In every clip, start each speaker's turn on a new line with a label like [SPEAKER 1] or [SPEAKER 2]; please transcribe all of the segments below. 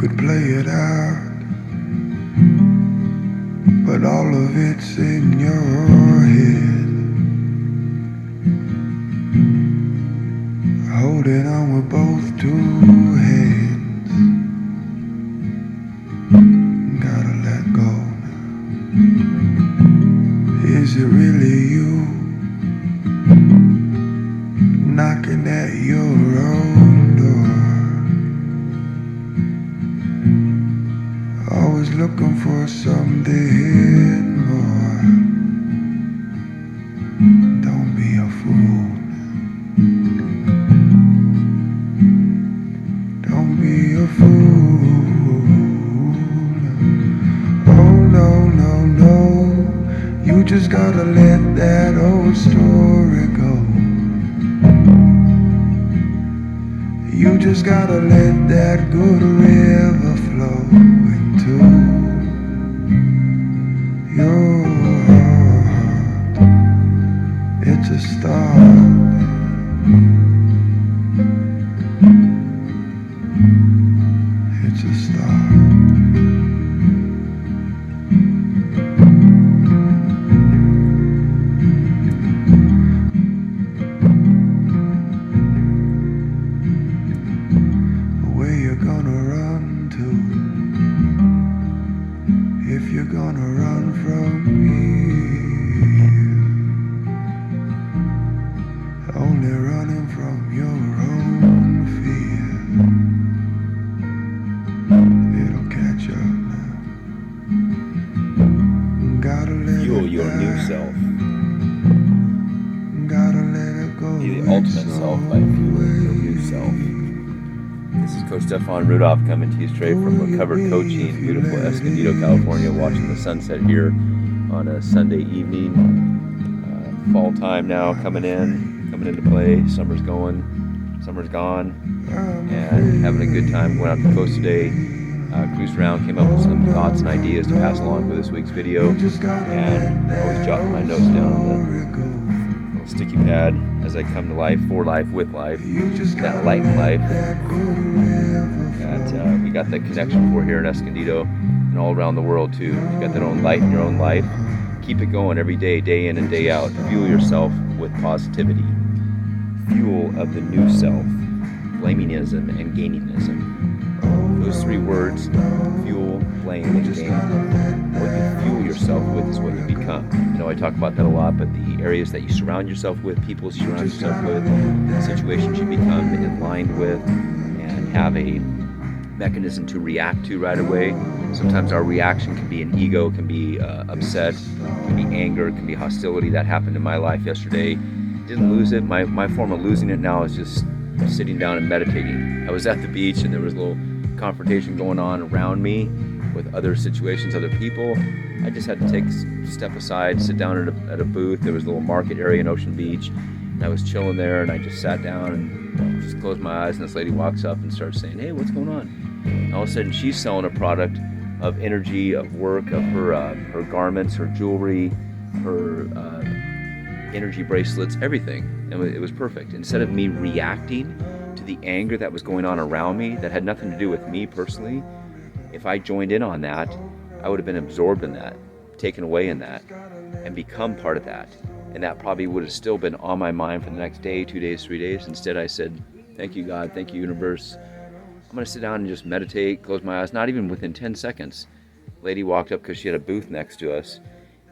[SPEAKER 1] could play it out, but all of it's in your head. Holding on with both two hands. Gotta let go now. Is it really you knocking at your own door? Always looking for something more. Don't be a fool. Don't be a fool. Oh no, no, no. You just gotta let that old story go. You just gotta let that good river flow into your heart. It's a start. It's a start. Where you gonna run to if you're gonna run from here? Only running from your own fear. It'll catch up now. Gotta let
[SPEAKER 2] Fuel
[SPEAKER 1] it
[SPEAKER 2] your
[SPEAKER 1] die.
[SPEAKER 2] new self.
[SPEAKER 1] Gotta let it go.
[SPEAKER 2] Be the ultimate self by fueling your new self. This is Coach Stefan Rudolph coming to you straight from Recovered Coaching in beautiful Escondido, California, watching the sunset here on a Sunday evening. Fall time now coming into play. Summer's gone, and having a good time going out to the coast today. Cruised around, came up with some thoughts and ideas to pass along for this week's video, and always jotting my notes down on the little sticky pad as I come to life, for life, with life, that light in life that we got that connection for here in Escondido and all around the world too. You got that own light in your own life. Keep it going every day, day in and day out. Fuel yourself with positivity. Fuel of the new self, blamingism and gainingism. Those three words, fuel, blame, and gain. What you fuel yourself with is what you become. You know, I talk about that a lot, but the areas that you surround yourself with, people you surround yourself with, situations you become in line with, and have a mechanism to react to right away. Sometimes our reaction can be an ego, can be upset, can be anger, can be hostility. That happened in my life yesterday. Didn't lose it. My form of losing it now is just sitting down and meditating. I was at the beach and there was a little confrontation going on around me with other situations, other people. I just had to take a step aside, sit down at a booth. There was a little market area in Ocean Beach, and I was chilling there, and I just sat down and just closed my eyes, and this lady walks up and starts saying, "Hey, what's going on?" And all of a sudden, she's selling a product of energy, of work, of her garments, her jewelry, her energy bracelets, everything. And it was perfect. Instead of me reacting to the anger that was going on around me that had nothing to do with me personally, if I joined in on that, I would have been absorbed in that, taken away in that, and become part of that. And that probably would have still been on my mind for the next day, 2 days, 3 days. Instead, I said, "Thank you, God. Thank you, universe. I'm going to sit down and just meditate, close my eyes." Not even within 10 seconds. A lady walked up because she had a booth next to us,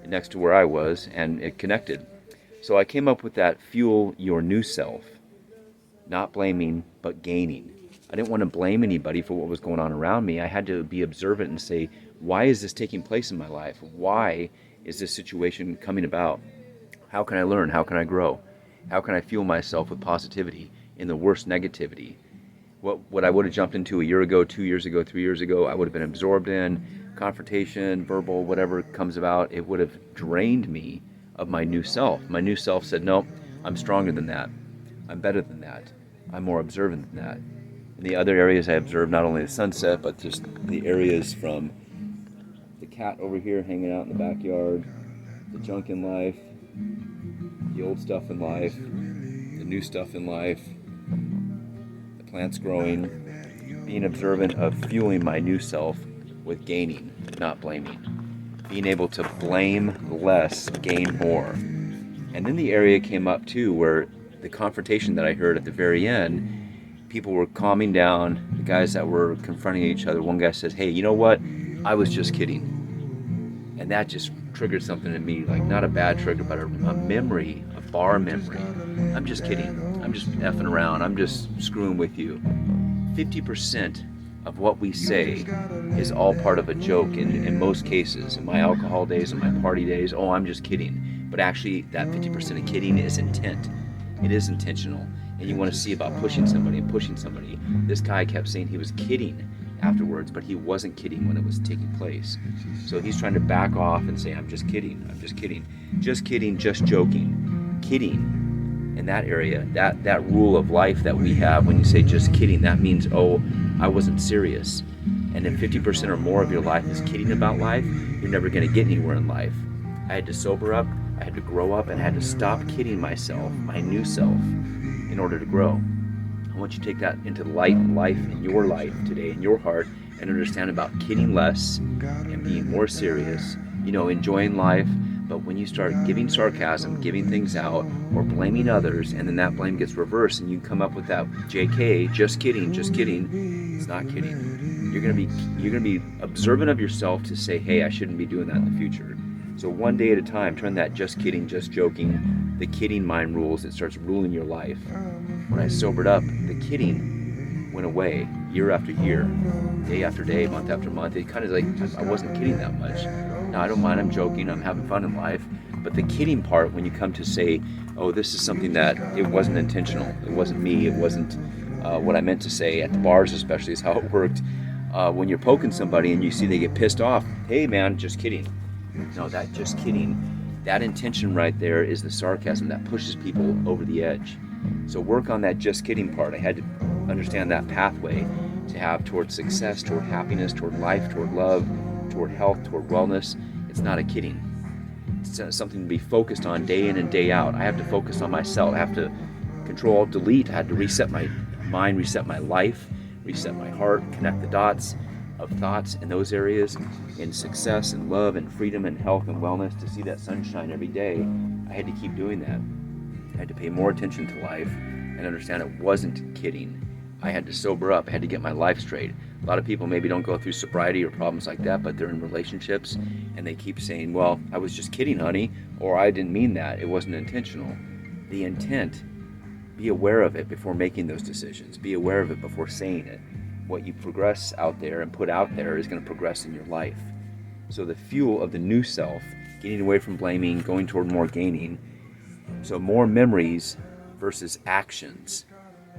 [SPEAKER 2] next to where I was, and it connected. So I came up with that fuel your new self. Not blaming, but gaining. I didn't want to blame anybody for what was going on around me. I had to be observant and say, why is this taking place in my life? Why is this situation coming about? How can I learn? How can I grow? How can I fuel myself with positivity in the worst negativity? What I would have jumped into a year ago, 2 years ago, 3 years ago, I would have been absorbed in confrontation, verbal, whatever comes about. It would have drained me of my new self. My new self said, no, I'm stronger than that. I'm better than that. I'm more observant than that. In the other areas I observed, not only the sunset, but just the areas from the cat over here hanging out in the backyard, the junk in life, the old stuff in life, the new stuff in life, the plants growing, Being observant of fueling my new self with gaining, not blaming. Being able to blame less, gain more. And then the area came up too where the confrontation that I heard at the very end, people were calming down, the guys that were confronting each other, one guy says, hey, you know what? I was just kidding. And that just triggered something in me, like not a bad trigger, but a memory, a bar memory. I'm just kidding. I'm just effing around. I'm just screwing with you. 50% of what we say is all part of a joke in most cases. In my alcohol days, in my party days, oh, I'm just kidding. But actually, that 50% of kidding is intent. It is intentional. And you want to see about pushing somebody and pushing somebody. This guy kept saying he was kidding afterwards, but he wasn't kidding when it was taking place. So he's trying to back off and say, I'm just kidding, I'm just kidding. Just kidding, just joking. Kidding in that area, that rule of life that we have, when you say just kidding, that means, oh, I wasn't serious. And if 50% or more of your life is kidding about life, you're never going to get anywhere in life. I had to sober up, I had to grow up, and I had to stop kidding myself, my new self, in order to grow. I want you to take that into life in your life today, in your heart, and understand about kidding less and being more serious, enjoying life. But when you start giving sarcasm, giving things out, or blaming others, and then that blame gets reversed and you come up with that JK, just kidding, it's not kidding. You're gonna be observant of yourself to say, hey, I shouldn't be doing that in the future. So one day at a time, turn that just kidding, just joking, the kidding mind rules, it starts ruling your life. When I sobered up, the kidding went away year after year, day after day, month after month. It kind of like, I wasn't kidding that much. Now I don't mind, I'm joking, I'm having fun in life. But the kidding part, when you come to say, oh, this is something that it wasn't intentional, it wasn't me, it wasn't what I meant to say, at the bars especially is how it worked. When you're poking somebody and you see they get pissed off, hey man, just kidding. No, that just kidding, that intention right there is the sarcasm that pushes people over the edge. So work on that just kidding part. I had to understand that pathway to have toward success, toward happiness, toward life, toward love, toward health, toward wellness. It's not a kidding. It's something to be focused on day in and day out. I have to focus on myself. I have to control, delete. I had to reset my mind, reset my life, reset my heart, connect the dots of thoughts in those areas, in success and love and freedom and health and wellness, to see that sunshine every day. I had to keep doing that. I had to pay more attention to life and understand it wasn't kidding. I had to sober up. I had to get my life straight. A lot of people maybe don't go through sobriety or problems like that, but they're in relationships and they keep saying, well, I was just kidding, honey, or I didn't mean that. It wasn't intentional. The intent, be aware of it before making those decisions. Be aware of it before saying it. What you progress out there and put out there is going to progress in your life. So the fuel of the new self, getting away from blaming, going toward more gaining. So more memories versus actions.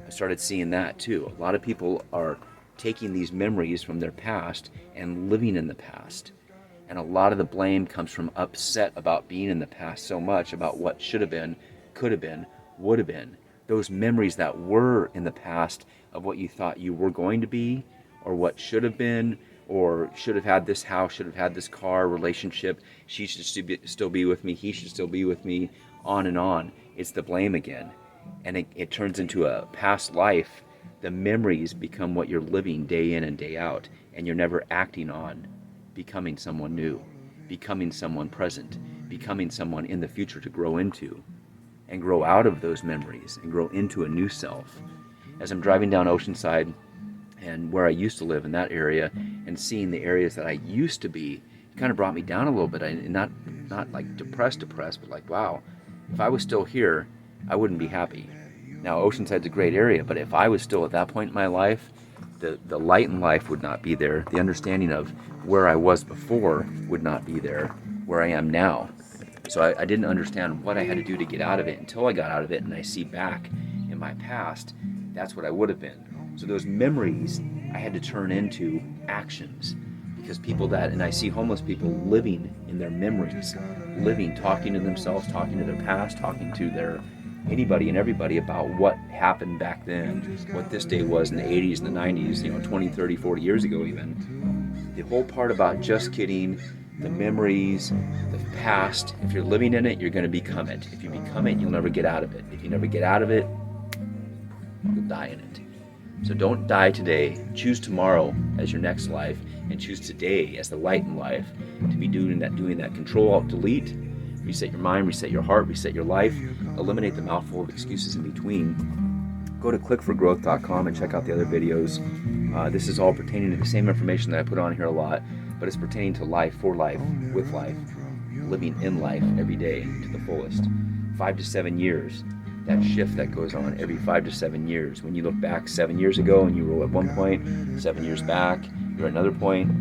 [SPEAKER 2] I started seeing that too. A lot of people are taking these memories from their past and living in the past. And a lot of the blame comes from upset about being in the past so much, about what should have been, could have been, would have been. Those memories that were in the past of what you thought you were going to be, or what should have been, or should have had this house, should have had this car, relationship, she should still be with me, he should still be with me, on and on. It's the blame again. And it turns into a past life. The memories become what you're living day in and day out, and you're never acting on becoming someone new, becoming someone present, becoming someone in the future to grow into, and grow out of those memories and grow into a new self. As I'm driving down Oceanside and where I used to live in that area and seeing the areas that I used to be, it kind of brought me down a little bit. Not like depressed, but like, wow, if I was still here, I wouldn't be happy. Now, Oceanside's a great area, but if I was still at that point in my life, the light in life would not be there. The understanding of where I was before would not be there, where I am now. So I didn't understand what I had to do to get out of it until I got out of it and I see back in my past, that's what I would have been. So those memories I had to turn into actions, because and I see homeless people living in their memories, living, talking to themselves, talking to their past, talking to anybody and everybody about what happened back then, what this day was in the 80s and the 90s, 20, 30, 40 years ago even. The whole part about just kidding, the memories, the past, if you're living in it, you're going to become it. If you become it, you'll never get out of it. If you never get out of it, you'll die in it. So don't die today. Choose tomorrow as your next life, and choose today as the light in life to be doing that Control Alt Delete. Reset your mind, reset your heart, reset your life. Eliminate the mouthful of excuses in between. Go to clickforgrowth.com and check out the other videos. This is all pertaining to the same information that I put on here a lot, but it's pertaining to life, for life, with life, living in life every day to the fullest. 5 to 7 years, that shift that goes on every 5 to 7 years. When you look back 7 years ago and you were at one point, 7 years back, you're at another point.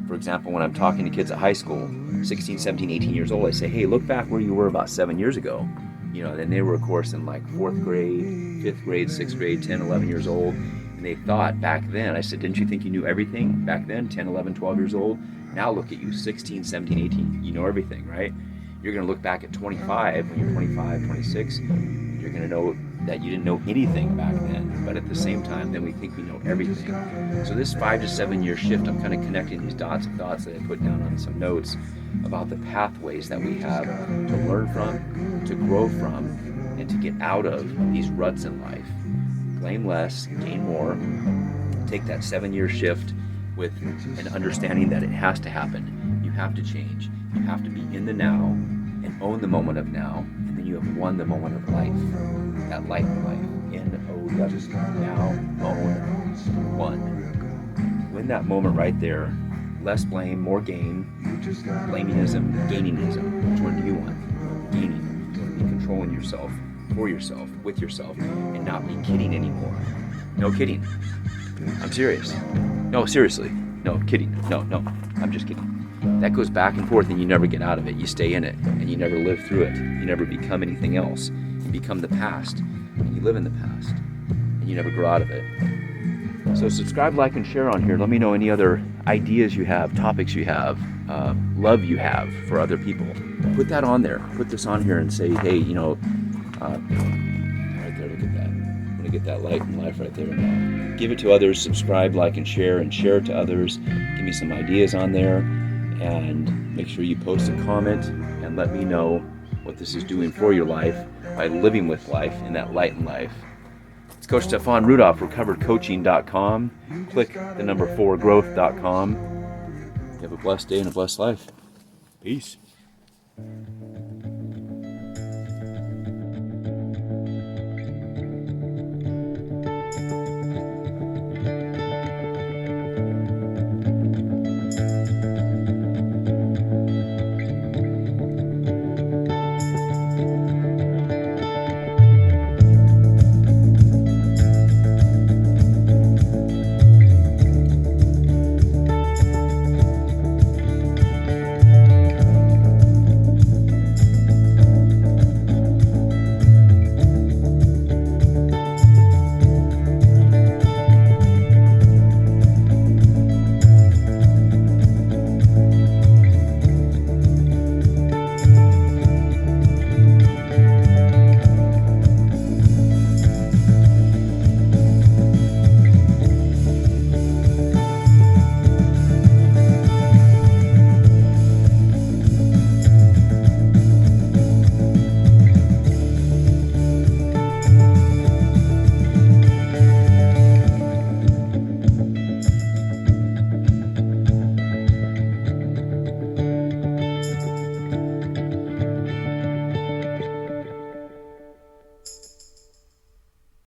[SPEAKER 2] For example, when I'm talking to kids at high school, 16, 17, 18 years old, I say, hey, look back where you were about 7 years ago. Then they were, of course, in like 4th grade, 5th grade, 6th grade, 10, 11 years old. And they thought back then, I said, didn't you think you knew everything back then, 10, 11, 12 years old? Now look at you, 16, 17, 18, you know everything, right? You're going to look back at 25, when you're 25, 26, you're going to know that you didn't know anything back then, but at the same time, then we think we know everything. So this 5 to 7 year shift, I'm kind of connecting these dots of thoughts that I put down on some notes about the pathways that we have to learn from, to grow from, and to get out of these ruts in life. Blame less, gain more. Take that 7 year shift with an understanding that it has to happen. You have to change. You have to be in the now and own the moment of now, and then you have won the moment of life. That light in life. N-O-W. Now, own, won. Win that moment right there. Less blame, more gain. Blaminism, gainingism. Which one do you want? Gaining. You want to be controlling yourself, for yourself, with yourself, and not be kidding anymore. No kidding. I'm serious. No, seriously. No, kidding. No, I'm just kidding. That goes back and forth and you never get out of it. You stay in it and you never live through it. You never become anything else. You become the past and you live in the past and you never grow out of it. So subscribe, like, and share on here. Let me know any other ideas you have, topics you have, love you have for other people. Put that on there. Put this on here and say, hey, right there, look at that. I'm going to get that light in life right there. Give it to others. Subscribe, like, and share it to others. Give me some ideas on there. And make sure you post a comment and let me know what this is doing for your life by living with life in that light in life. It's Coach Stefan Rudolph, recoveredcoaching.com. Click the number 4 growth.com. You have a blessed day and a blessed life. Peace.